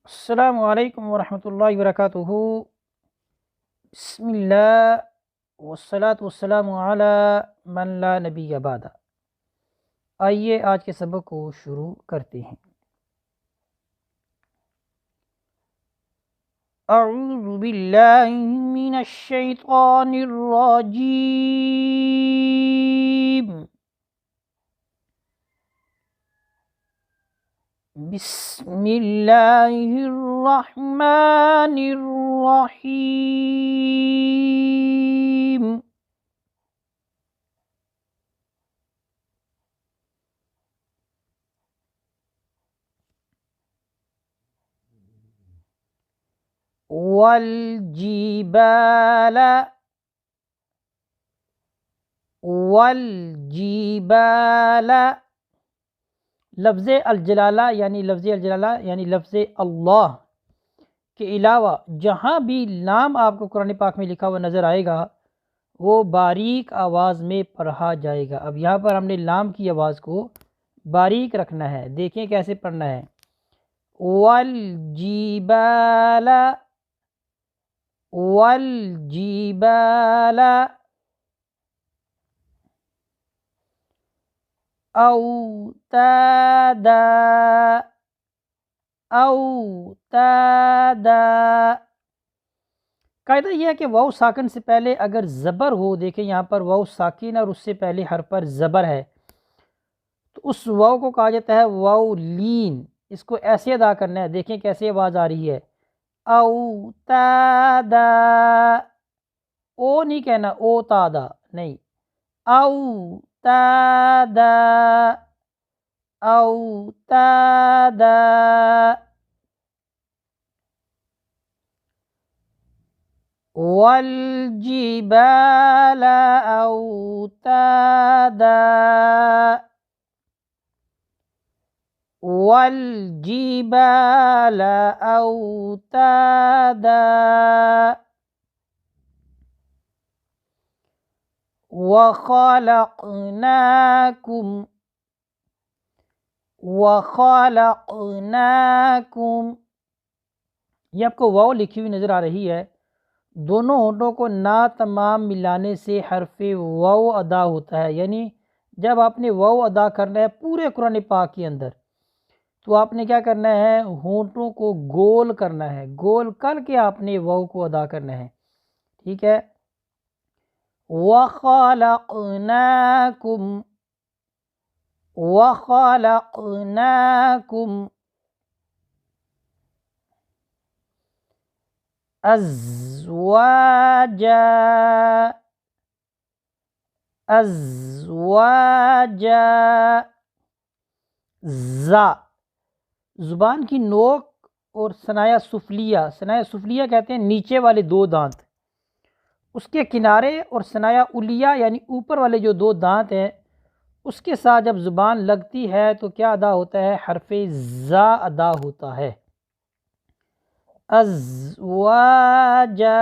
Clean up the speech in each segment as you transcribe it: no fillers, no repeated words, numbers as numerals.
السلام علیکم ورحمۃ اللہ وبرکاتہ۔ بسم اللہ والصلاة والسلام علی من لا نبی بعد۔ آئیے آج کے سبق کو شروع کرتے ہیں۔ اعوذ باللہ من الشیطان الرجیم، بسم اللہ الرحمن الرحیم۔ والجبال والجبال، لفظ الجلالہ یعنی لفظ اللہ کے علاوہ جہاں بھی لام آپ کو قرآن پاک میں لکھا ہوا نظر آئے گا وہ باریک آواز میں پڑھا جائے گا۔ اب یہاں پر ہم نے لام کی آواز کو باریک رکھنا ہے، دیکھیں کیسے پڑھنا ہے۔ والجبال والجبال اوتادا اوتادا۔ قاعدہ یہ ہے کہ واو ساکن سے پہلے اگر زبر ہو، دیکھیں یہاں پر واو ساکن اور اس سے پہلے حرف پر زبر ہے تو اس واو کو کہا جاتا ہے واو لین۔ اس کو ایسے ادا کرنا ہے، دیکھیں کیسے آواز آ رہی ہے، اوتادا۔ او نہیں کہنا او تادا، نہیں، اوتادا اوتادا۔ والجبال اوتادا والجبال اوتادا وخلقناكم یہ آپ کو واو لکھی ہوئی نظر آ رہی ہے، دونوں ہونٹوں کو نا تمام ملانے سے حرف واو ادا ہوتا ہے۔ یعنی جب آپ نے واو ادا کرنا ہے پورے قرآن پاک کے اندر تو آپ نے کیا کرنا ہے، ہونٹوں کو گول کرنا ہے، گول کر کے آپ نے واو کو ادا کرنا ہے، ٹھیک ہے۔ وَخَلَقْنَاكُمْ وَخَلَقْنَاكُمْ أَزْوَاجًا أَزْوَاجًا۔ زا زبان کی نوک اور ثنایا سفلیہ کہتے ہیں نیچے والے دو دانت، اس کے کنارے اور ثنایا علیہ یعنی اوپر والے جو دو دانت ہیں اس کے ساتھ جب زبان لگتی ہے تو کیا ادا ہوتا ہے، حرف زا ادا ہوتا ہے۔ ازواجا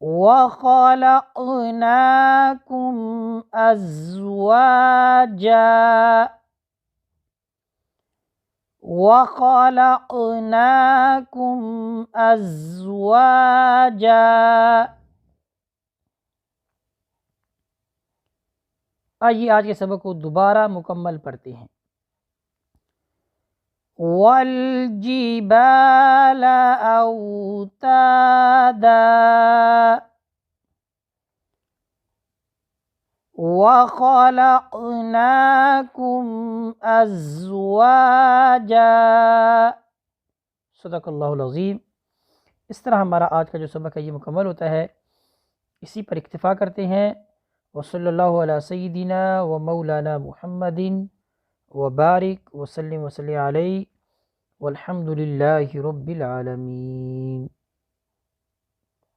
وخلقناكم ازواجا وخلقناكم ازواجا۔ آئیے آج کے سبق کو دوبارہ مکمل پڑھتے ہیں۔ والجبال اوتادا وخلقناكم ازواجا۔ صدق اللہ العظیم۔ اس طرح ہمارا آج کا جو سبق ہے یہ مکمل ہوتا ہے، اسی پر اکتفا کرتے ہیں۔ وصلی اللہ علی سیدنا و مولانا محمد وبارک وسلم علیہ والحمد للہ رب العالمین۔